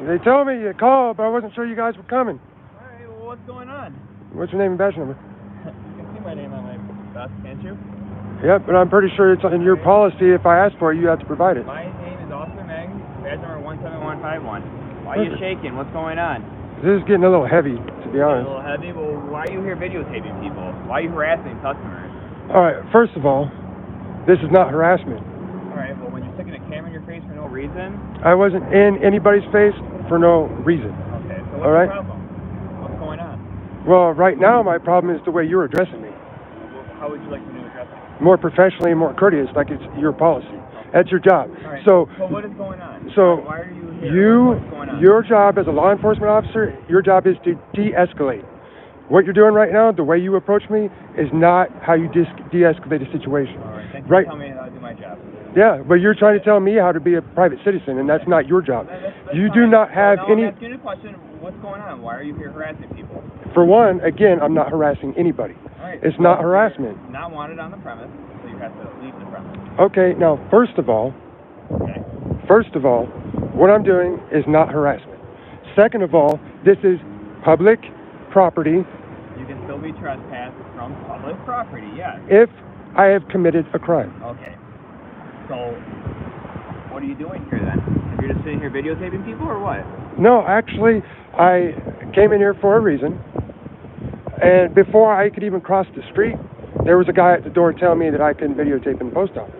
They told me you called, but I wasn't sure you guys were coming. Alright, well, what's going on? What's your name and badge number? You can see my name on my vest, can't you? Yep, but I'm pretty sure it's in your policy. If I ask for it, you have to provide it. My name is Officer Meg, badge number 17151. Why are you shaking? What's going on? This is getting a little heavy, to be honest. A little heavy? Well, why are you here videotaping people? Why are you harassing customers? Alright, first of all, this is not harassment. Alright, well, when you're sticking a camera in your face for no reason? I wasn't in anybody's face for no reason. Okay, so what's the problem? What's going on? Well, right now my problem is the way you're addressing me. Well, how would you like me to address it? More professionally and more courteous, like it's your policy. That's your job. Alright, So what is going on? So why are you here? What's going on? Your job as a law enforcement officer, your job is to de-escalate. What you're doing right now, the way you approach me, is not how you de-escalate a situation. Alright, thank you right? for telling me how to do my job. Yeah, but you're trying to tell me how to be a private citizen, and that's not your job. You fine. do not have any... I'm asking you a question. What's going on? Why are you here harassing people? For one, again, I'm not harassing anybody. Alright, It's not harassment. You're not wanted on the premise, so you have to leave the premise. Okay, now, first of all, what I'm doing is not harassment. Second of all, this is public property. You can still be trespassed from public property, yes. If I have committed a crime. Okay. So, what are you doing here then? You're just sitting here videotaping people or what? No, actually, I came in here for a reason. And before I could even cross the street, there was a guy at the door telling me that I couldn't videotape in the post office.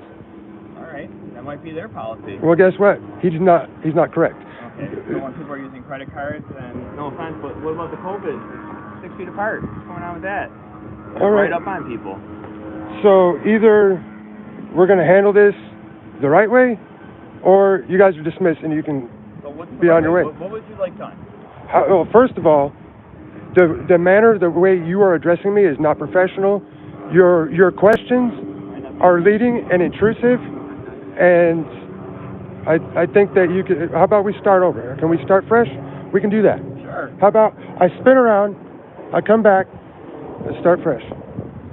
Alright, that might be their policy. Well, guess what? He's not correct. Okay, so when people are using credit cards, and no offense, but what about the COVID? 6 feet apart. What's going on with that? All right. Right up on people. So either we're going to handle this the right way, or you guys are dismissed and you can be on your way. What would you like done? Well, first of all, the manner, the way you are addressing me is not professional. Your questions are leading and intrusive, and I think that you could. How about we start over? Can we start fresh? We can do that. Sure. How about I spin around, I come back, let's start fresh.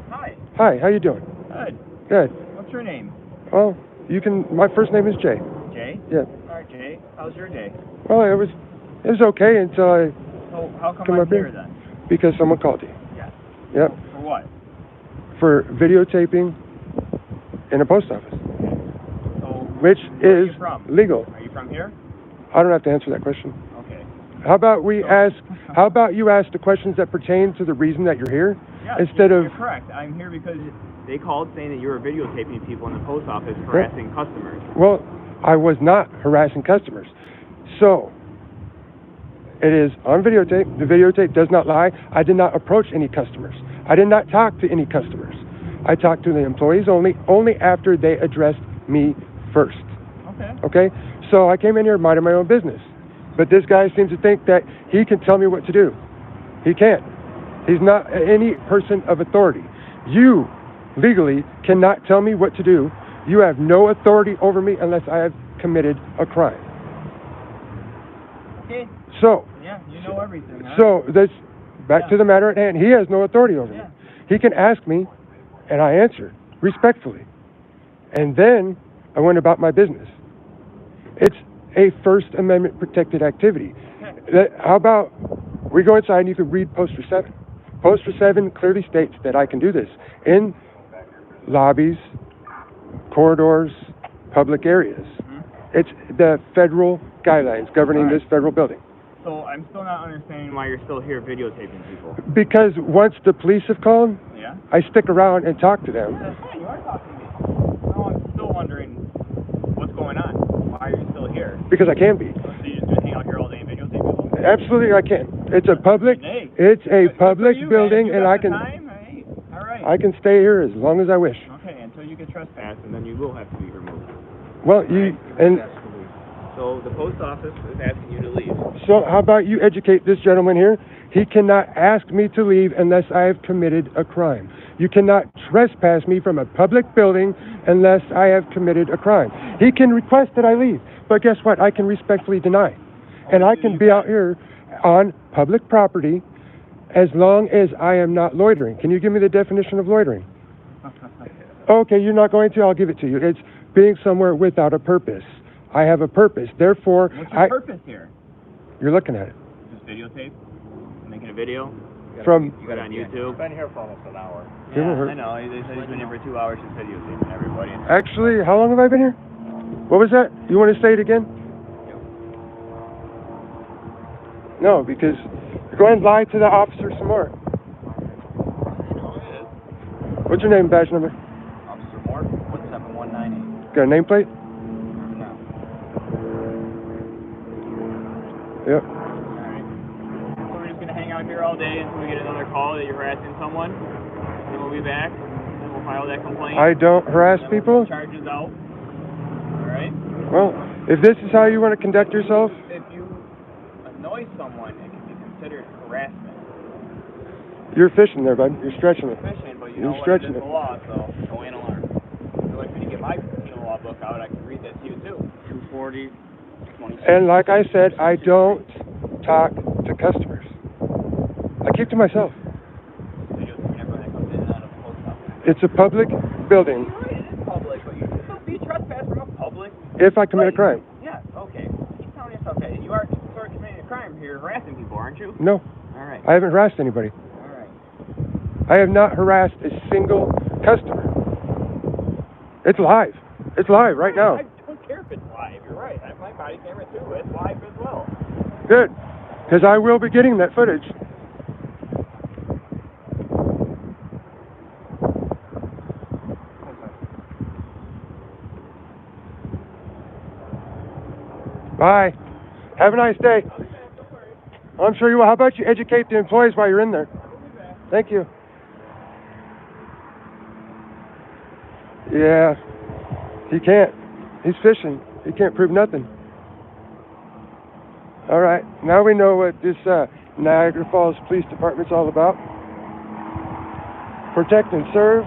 Hi. Hi, how you doing? Good. Good. What's your name? Well, you can. My first name is Jay. Jay? Yeah. Alright, Jay. How's your day? Well, it was okay until I So how come come I'm up here here then? because someone called you. Yes. Yep. For what? For videotaping in a post office, So which where are is you from? legal. Are you from here? I don't have to answer that question. Okay. How about How about you ask the questions that pertain to the reason that you're here, Yes, instead you're of. correct. I'm here because they called saying that you were videotaping people in the post office harassing customers. Well, I was not harassing customers. So, it is on videotape. The videotape does not lie. I did not approach any customers. I did not talk to any customers. I talked to the employees only after they addressed me first. Okay. Okay? So I came in here minding my own business. But this guy seems to think that he can tell me what to do. He can't. He's not any person of authority. You, legally, cannot tell me what to do. You have no authority over me unless I have committed a crime. Okay. So. Yeah, you know everything. Huh? So, back to the matter at hand. He has no authority over me. He can ask me, and I answer respectfully. And then I went about my business. It's a First Amendment protected activity. How about we go inside and you can read Poster 7. Poster 7 clearly states that I can do this in lobbies, corridors, public areas. It's the federal guidelines governing this federal building. So I'm still not understanding why you're still here videotaping people. Because once the police have called, I stick around and talk to them. That's fine, you are talking to me. No, I'm still wondering what's going on. Why are you still here? Because I can be. So you just hang out here all day and videotape people? Absolutely, I can. It's a public building, and I can. Hey, all right. I can stay here as long as I wish. Okay, until you get trespassed, and then you will have to be removed. Well, So the post office is asking you to leave. So how about you educate this gentleman here? He cannot ask me to leave unless I have committed a crime. You cannot trespass me from a public building unless I have committed a crime. He can request that I leave, but guess what? I can respectfully deny. And I can be out here on public property as long as I am not loitering. Can you give me the definition of loitering? Okay, you're not going to? I'll give it to you. It's being somewhere without a purpose. I have a purpose. Therefore, what's your purpose here? You're looking at it. Just videotape? Making a video? From... You got it on YouTube? Been here for almost an hour. Yeah, I know. They said he's been here for 2 hours just videotaping everybody. Actually, how long have I been here? What was that? You want to say it again? No, because you're going to lie to the officer some more. What's your name, badge number? Officer Moore, 17198. Got a nameplate? No. Yep. Alright. So we're just going to hang out here all day until we get another call that you're harassing someone. Then we'll be back. And we'll file that complaint. I don't harass Then we'll people. put charges out. Alright? Well, if this is how you want to conduct yourself, If you annoy someone, it can be considered harassment. you're fishing there, bud. You're stretching it. Fishing, but you You're know what? stretching It is it. the law, so go in alarm. So if you get my penal law book out, I can read that to you too. 240, 26. And like I said, I don't talk to customers. I keep to myself. Videotaping everyone that comes in and out of the post office. It's a public building. You're right, it is public, but you can still be trespassed from a public. If I commit a crime. Yeah, okay. Keep telling yourself that. You are sort of committing a crime here, harassing people, aren't you? No, All right. I haven't harassed anybody. All right. I have not harassed a single customer. It's live. It's live right now. I don't care if it's live. You're right. I have my body camera too. It's live as well. Good, because I will be getting that footage. Bye. Have a nice day. I'm sure you will. How about you educate the employees while you're in there? Thank you. Yeah, he can't. He's fishing. He can't prove nothing. All right, now we know what this Niagara Falls Police Department's all about. Protect and serve.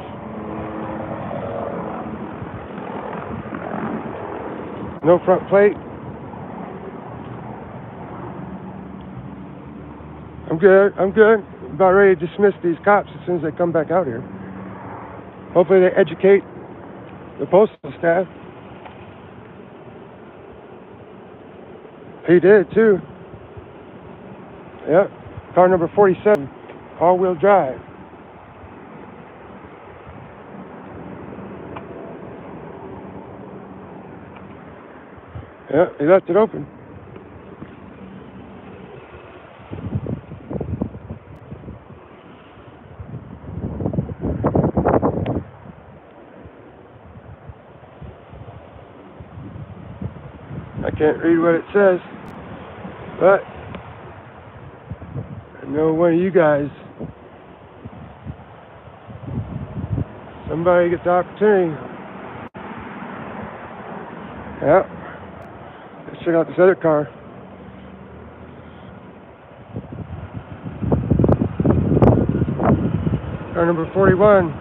No front plate. I'm good. I'm good. About ready to dismiss these cops as soon as they come back out here. Hopefully they educate the postal staff. He did too. Yep. Car number 47, all-wheel drive. Yep, he left it open. I can't read what it says, but I know one of you guys, somebody gets the opportunity. Yep. Let's check out this other car. Car number 41.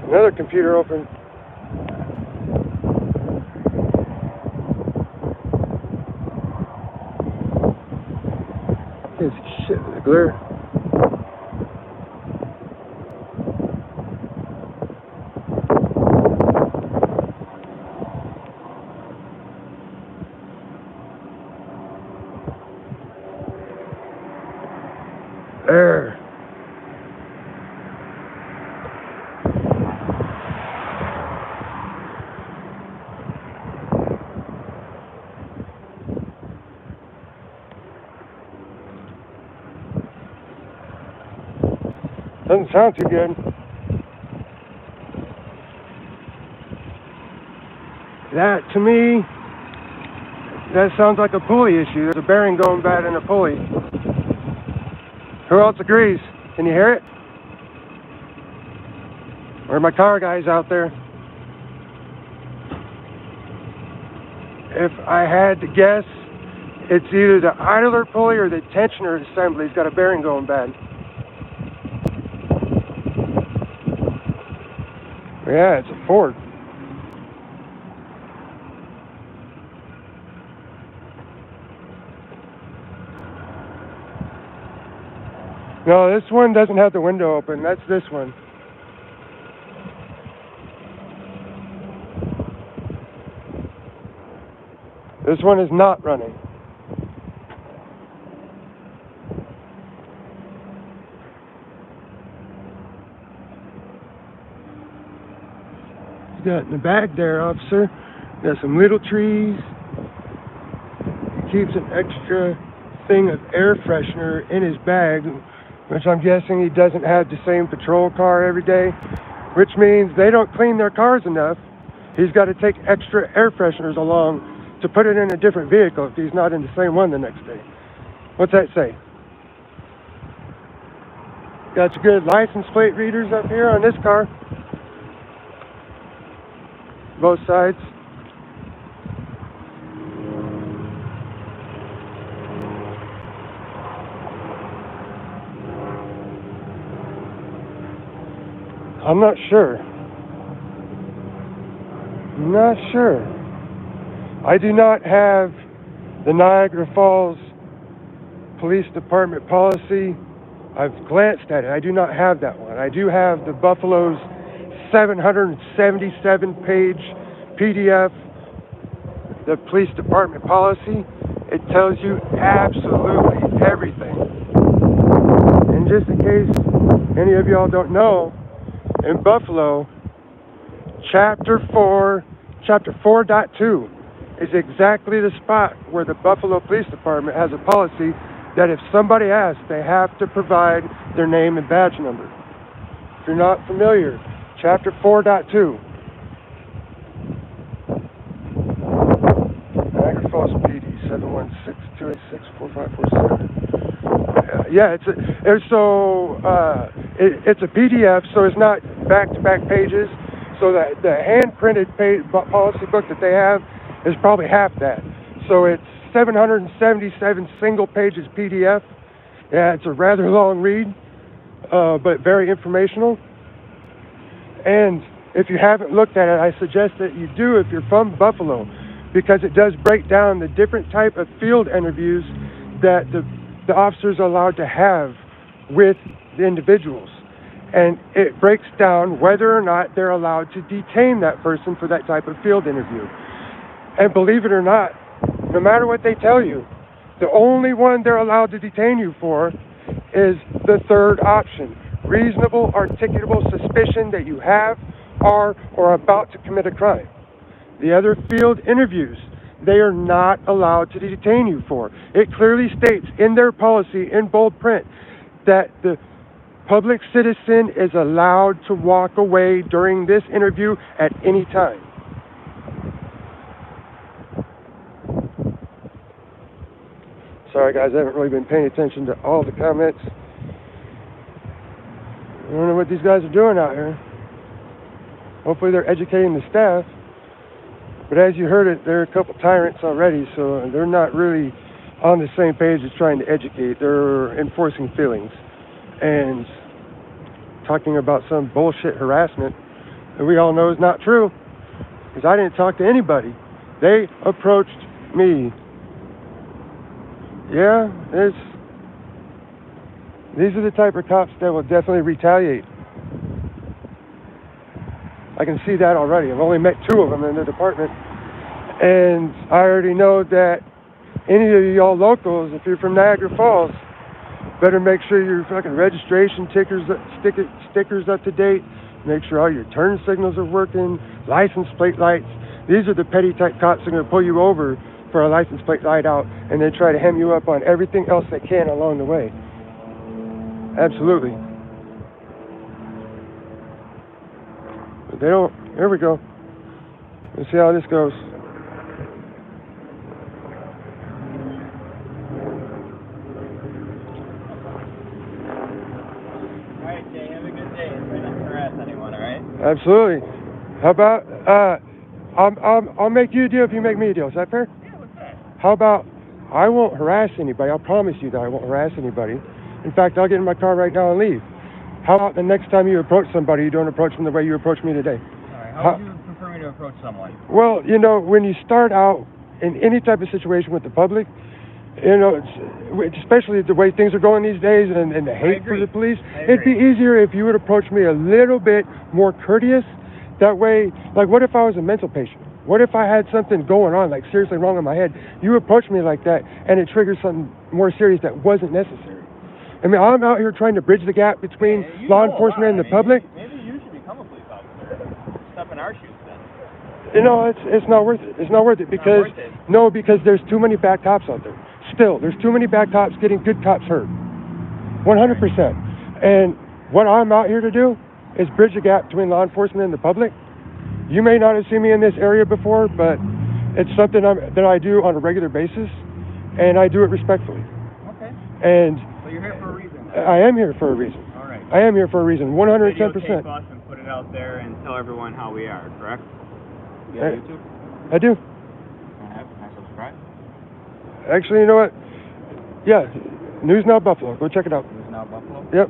Another computer open. This shit, the glare. There. Doesn't sound too good. That, to me, that sounds like a pulley issue. There's a bearing going bad in a pulley. Who else agrees? Can you hear it? Or are my car guys out there? If I had to guess, it's either the idler pulley or the tensioner assembly's got a bearing going bad. Yeah, it's a Ford. No, this one doesn't have the window open. That's this one. This one is not running. You got in the back there, officer. Got some little trees. He keeps an extra thing of air freshener in his bag, which I'm guessing he doesn't have the same patrol car every day, which means they don't clean their cars enough. He's got to take extra air fresheners along to put it in a different vehicle if he's not in the same one the next day. What's that say? Got some good license plate readers up here on this car. Both sides. I'm not sure. Not sure. I do not have the Niagara Falls Police Department policy. I've glanced at it. I do not have that one. I do have the Buffalo's 777-page PDF, the Police Department policy. It tells you absolutely everything. And just in case any of y'all don't know, in Buffalo, Chapter 4.2 is exactly the spot where the Buffalo Police Department has a policy that if somebody asks, they have to provide their name and badge number. If you're not familiar, Chapter 4.2. Niagara Falls PD 716-286-4547. Yeah, it's a PDF, so it's not back-to-back pages. So that the hand-printed policy book that they have is probably half that. So it's 777 single pages PDF. Yeah, it's a rather long read, but very informational. And if you haven't looked at it, I suggest that you do if you're from Buffalo, because it does break down the different type of field interviews that the officers are allowed to have with the individuals. And it breaks down whether or not they're allowed to detain that person for that type of field interview. And believe it or not, no matter what they tell you, the only one they're allowed to detain you for is the third option: reasonable articulable suspicion that you have, are, or are about to commit a crime. The other field interviews, they are not allowed to detain you for. It clearly states in their policy in bold print that the public citizen is allowed to walk away during this interview at any time. Sorry guys, I haven't really been paying attention to all the comments. I don't know what these guys are doing out here. Hopefully they're educating the staff. But as you heard it, there are a couple tyrants already, so they're not really on the same page as trying to educate. They're enforcing feelings and talking about some bullshit harassment that we all know is not true, because I didn't talk to anybody. They approached me. Yeah, these are the type of cops that will definitely retaliate. I can see that already. I've only met 2 of them in the department, and I already know that any of y'all locals, if you're from Niagara Falls, better make sure your fucking registration stickers up to date. Make sure all your turn signals are working, license plate lights. These are the petty type cops that are going to pull you over for a license plate light out and then try to hem you up on everything else they can along the way. Absolutely. But they don't. Here we go. Let's see how this goes. Alright, Jay, have a good day. Try not to harass anyone, alright? Absolutely. How about I'll make you a deal if you make me a deal. Is that fair? Yeah, what's that? How about I won't harass anybody? I'll promise you that I won't harass anybody. In fact, I'll get in my car right now and leave. How about the next time you approach somebody, you don't approach them the way you approached me today? Alright, how would you prefer me to approach someone? Well, you know, when you start out in any type of situation with the public, you know, especially the way things are going these days and the hate for the police, it'd be easier if you would approach me a little bit more courteous. That way, like, what if I was a mental patient? What if I had something going on, like seriously wrong in my head? You approach me like that, and it triggers something more serious that wasn't necessary. I mean, I'm out here trying to bridge the gap between law enforcement and the public. Maybe you should become a police officer. Step in our shoes then. You know, it's not worth it. It's not worth it because no, because there's too many bad cops out there. Still, there's too many bad cops getting good cops hurt. 100%. And what I'm out here to do is bridge the gap between law enforcement and the public. You may not have seen me in this area before, but it's something that I do on a regular basis, and I do it respectfully. Okay. And But you're here for a reason. I am here for a reason. All right. I am here for a reason. 110%. Videotape us and put it out there and tell everyone how we are. Correct? You got YouTube? I do. Can I subscribe? Actually, you know what? Yeah, News Now Buffalo. Go check it out. News Now Buffalo? Yep.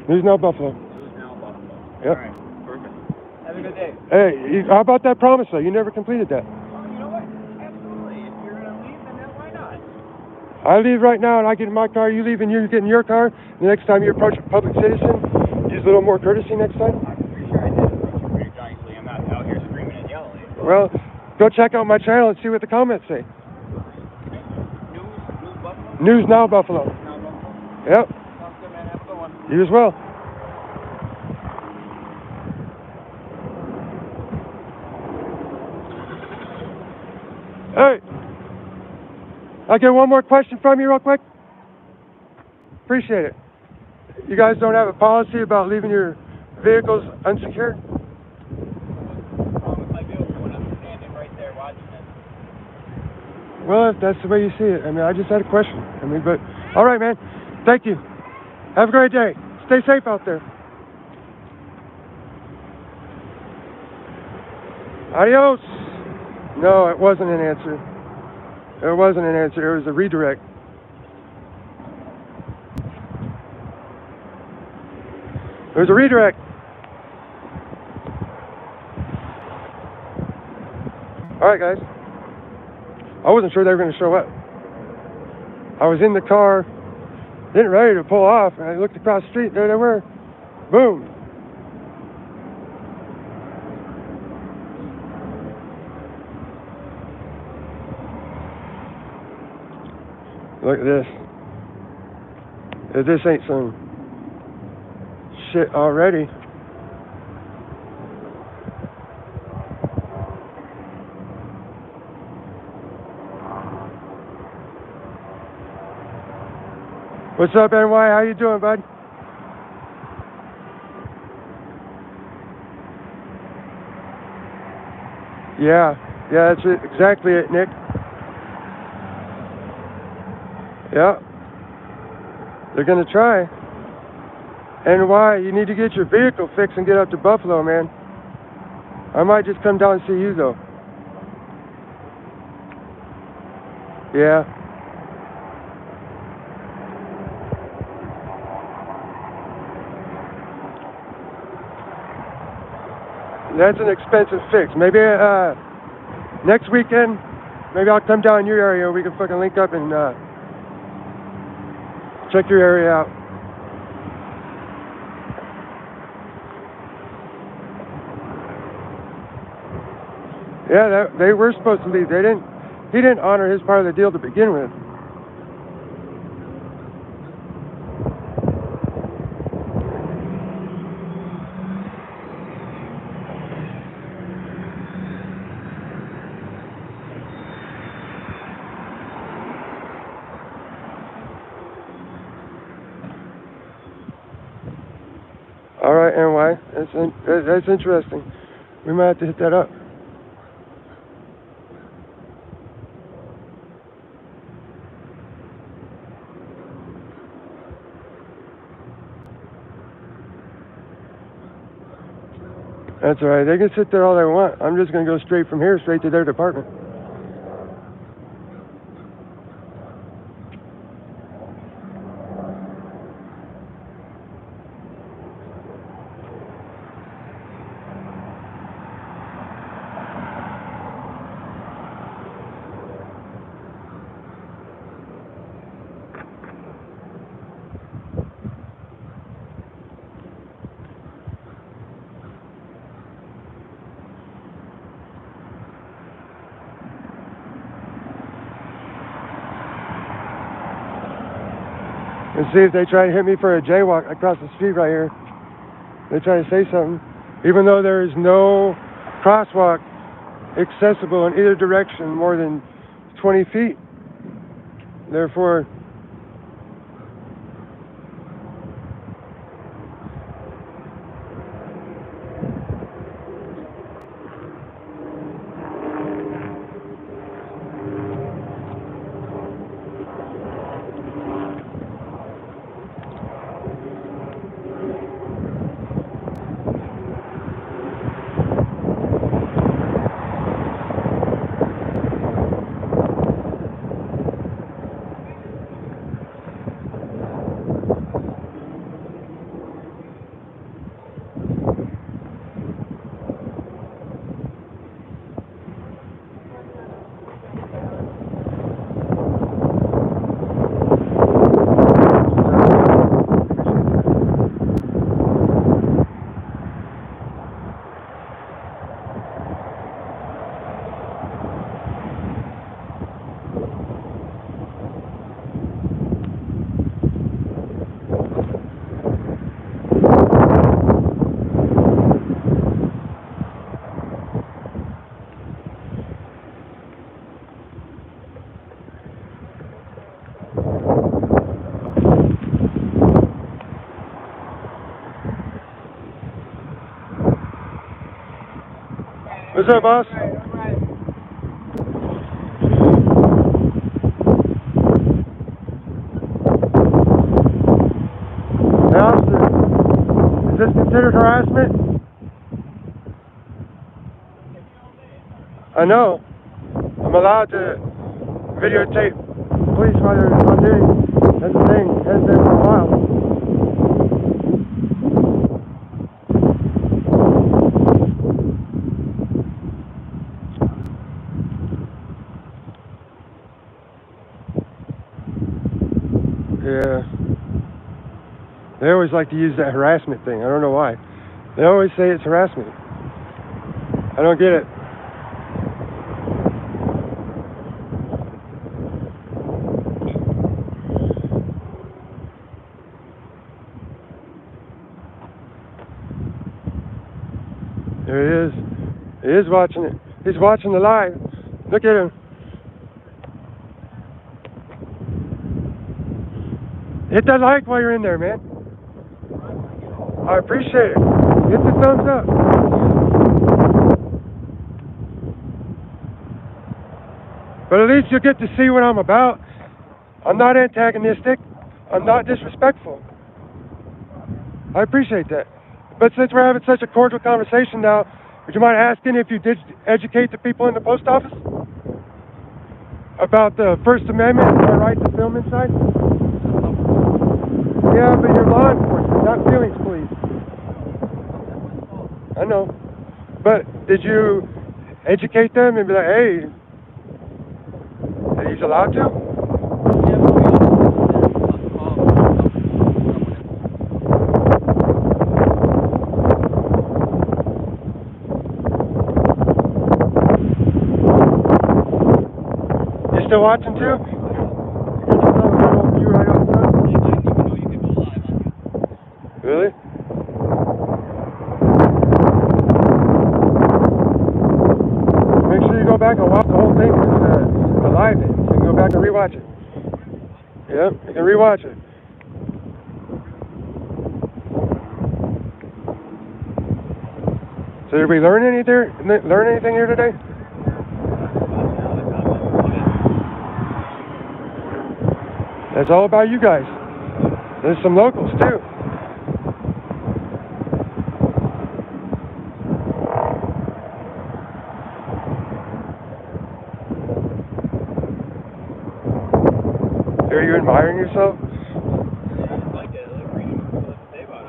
News Now Buffalo. News Now Buffalo. Yep. All right. Perfect. Have a good day. Hey, how about that promise, though? You never completed that. Oh, you know what? Absolutely. If you're going to leave, then why not? I leave right now, and I get in my car. You leave, and you get in your car. The next time you approach a public citizen, use a little more courtesy next time. I'm pretty sure I did approach you pretty nicely. I'm not out here screaming and yelling. Well, go check out my channel and see what the comments say. News Buffalo? News Now Buffalo. Now Buffalo. Yep. Sounds good, man. Have a good one. You as well. Hey, I'll get one more question from you real quick. Appreciate it. You guys don't have a policy about leaving your vehicles unsecured? My vehicle when I'm standing right there watching it. Well, if that's the way you see it. I mean, I just had a question. I mean, but, all right, man. Thank you. Have a great day. Stay safe out there. Adios. No, it wasn't an answer. It wasn't an answer. It was a redirect. It was a redirect. All right, guys. I wasn't sure they were going to show up. I was in the car, getting ready to pull off, and I looked across the street. There they were. Boom. Look at this. If this ain't some shit already. What's up, NY? How you doing, bud? Yeah, that's it. Exactly it, Nick. Yeah. They're gonna try. NY, you need to get your vehicle fixed and get up to Buffalo, man. I might just come down and see you, though. Yeah. That's an expensive fix. Maybe next weekend, maybe I'll come down in your area and we can fucking link up and check your area out. Yeah, they were supposed to leave. He didn't honor his part of the deal to begin with. All right, NY, that's interesting. We might have to hit that up. That's all right. They can sit there all they want. I'm just going to go straight from here, straight to their department. and see if they try to hit me for a jaywalk across the street right here. They try to say something, even though there is no crosswalk accessible in either direction more than 20 feet. Therefore, what's up, boss? Hey, officer, is this considered harassment? I know. I'm allowed to videotape police while they're on duty. That's the thing. It has been for a while. Yeah. They always like to use that harassment thing. I don't know why. They always say it's harassment. I don't get it. There he is. He is watching it. He's watching the live. Look at him. Hit that like while you're in there, man. I appreciate it. Hit the thumbs up. But at least you'll get to see what I'm about. I'm not antagonistic. I'm not disrespectful. I appreciate that. But since we're having such a cordial conversation now, would you mind asking if you did educate the people in the post office about the First Amendment and our right to film inside? Yeah, but you're law enforcement, not feelings police. I know. But did you educate them and be like, hey, he's allowed to? You still watching too? Really? Make sure you go back and watch the whole thing. It's live. So you can go back and rewatch it. Yep, you can rewatch it. So did we learn anything here today? That's all about you guys. There's some locals too. Are you admiring yourself? I like it. I like reading what people have to say about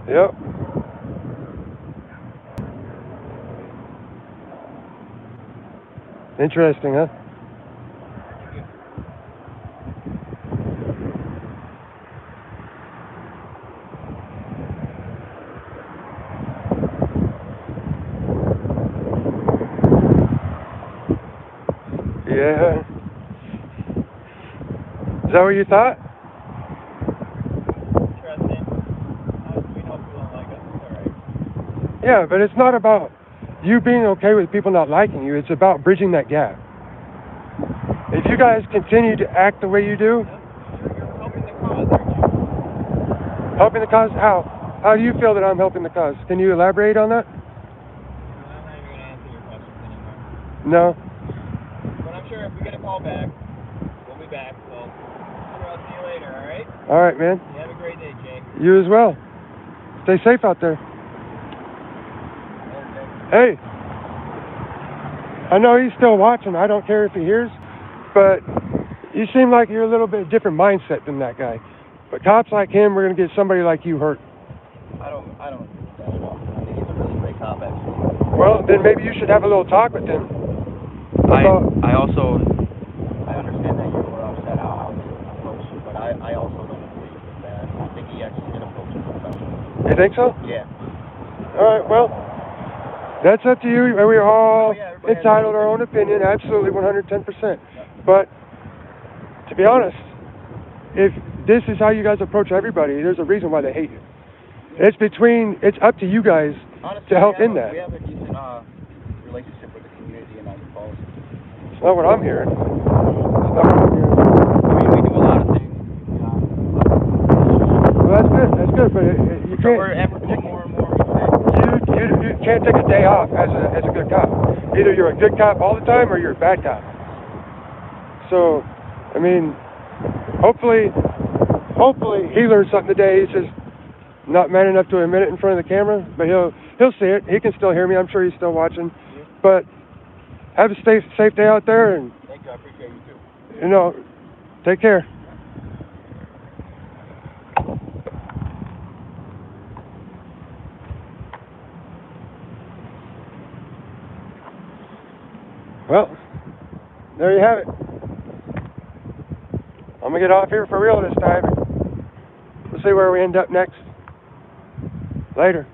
it. Yep. Interesting, huh? Yeah. Is that what you thought? Interesting. We know people don't like us. It's alright. Yeah, but it's not about you being okay with people not liking you. It's about bridging that gap. If you guys continue to act the way you do, You're helping the cause, aren't you? helping the cause, how? How do you feel that I'm helping the cause? Can you elaborate on that? I'm not even going to answer your questions anymore. No. But I'm sure if we get a call back, we'll be back. So I'll see you later, alright? All right, man. You have a great day, Jake. You as well. Stay safe out there. Hey. I know he's still watching. I don't care if he hears, but you seem like you're a little bit different mindset than that guy. But cops like him, we're going to get somebody like you hurt. I don't think that at all. I think he's a really great cop, actually. Well, then maybe you should have a little talk with him. I understand that you were upset how I was approached you, but I also don't believe that. I think he actually did approach you professionally. You think so? Yeah. All right, well, that's up to you. We're all everybody has entitled to their our own opinion, absolutely 110%. But to be honest, if this is how you guys approach everybody, there's a reason why they hate you. It's up to you guys Honestly, to help in that. We have a decent relationship with the community and Niagara Falls. It's not what I'm hearing. It's not what I'm hearing. I mean, we do a lot of things. Well, that's good, but you So can't. we're advocating more and more each day. You can't take a day off as a good cop. Either you're a good cop all the time or you're a bad cop. So, I mean, hopefully he learns something today. He's just not man enough to admit it in front of the camera, but he'll see it. He can still hear me. I'm sure he's still watching. But have a safe day out there, and Thank you. I appreciate you too. you know, take care. Well, there you have it. I'm going to get off here for real this time. We'll see where we end up next. Later.